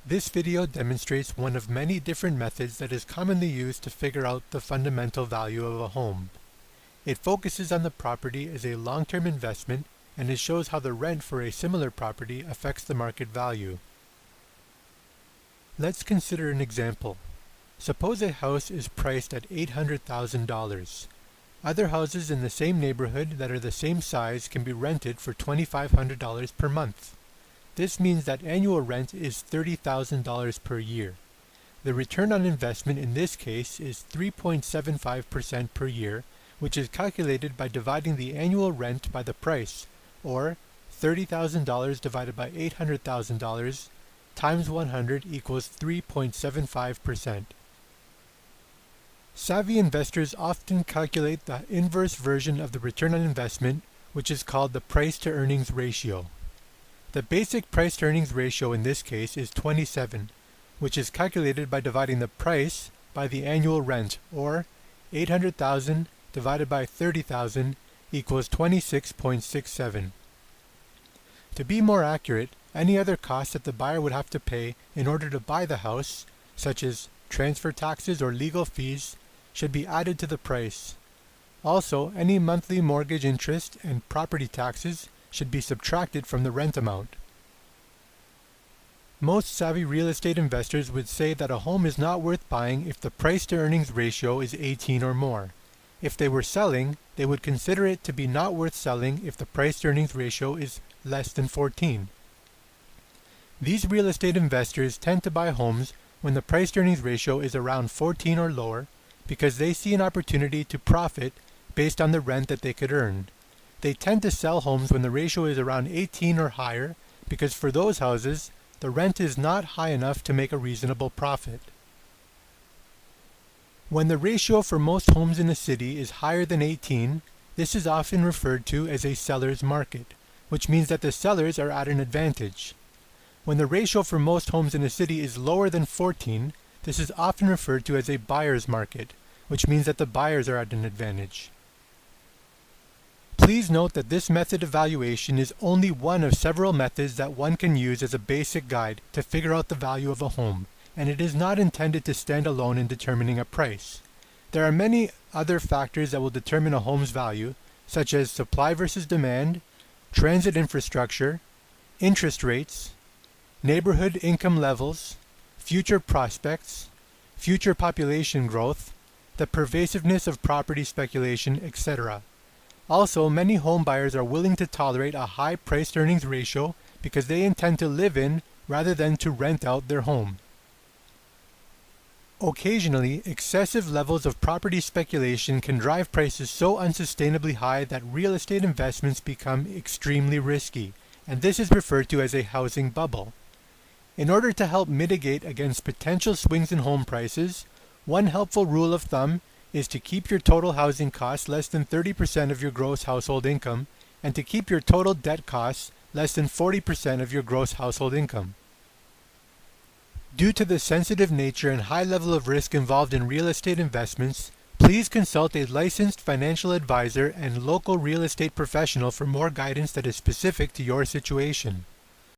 This video demonstrates one of many different methods that is commonly used to figure out the fundamental value of a home. It focuses on the property as a long-term investment, and it shows how the rent for a similar property affects the market value. Let's consider an example. Suppose a house is priced at $800,000. Other houses in the same neighborhood that are the same size can be rented for $2,500 per month. This means that annual rent is $30,000 per year. The return on investment in this case is 3.75% per year, which is calculated by dividing the annual rent by the price, or $30,000 divided by $800,000 times 100 equals 3.75%. Savvy investors often calculate the inverse version of the return on investment, which is called the price-to-earnings ratio. The basic price-to-earnings ratio in this case is 27, which is calculated by dividing the price by the annual rent, or $800,000 divided by $30,000 equals 26.67. To be more accurate, any other costs that the buyer would have to pay in order to buy the house, such as transfer taxes or legal fees, should be added to the price. Also, any monthly mortgage interest and property taxes should be subtracted from the rent amount. Most savvy real estate investors would say that a home is not worth buying if the price-to-earnings ratio is 18 or more. If they were selling, they would consider it to be not worth selling if the price-to-earnings ratio is less than 14. These real estate investors tend to buy homes when the price-to-earnings ratio is around 14 or lower because they see an opportunity to profit based on the rent that they could earn. They tend to sell homes when the ratio is around 18 or higher because for those houses, the rent is not high enough to make a reasonable profit. When the ratio for most homes in the city is higher than 18, this is often referred to as a seller's market, which means that the sellers are at an advantage. When the ratio for most homes in a city is lower than 14, this is often referred to as a buyer's market, which means that the buyers are at an advantage. Please note that this method of valuation is only one of several methods that one can use as a basic guide to figure out the value of a home, and it is not intended to stand alone in determining a price. There are many other factors that will determine a home's value, such as supply versus demand, transit infrastructure, interest rates, neighborhood income levels, future prospects, future population growth, the pervasiveness of property speculation, etc. Also, many home buyers are willing to tolerate a high price-to-earnings ratio because they intend to live in rather than to rent out their home. Occasionally, excessive levels of property speculation can drive prices so unsustainably high that real estate investments become extremely risky, and this is referred to as a housing bubble. In order to help mitigate against potential swings in home prices, one helpful rule of thumb is to keep your total housing costs less than 30% of your gross household income, and to keep your total debt costs less than 40% of your gross household income. Due to the sensitive nature and high level of risk involved in real estate investments, please consult a licensed financial advisor and local real estate professional for more guidance that is specific to your situation.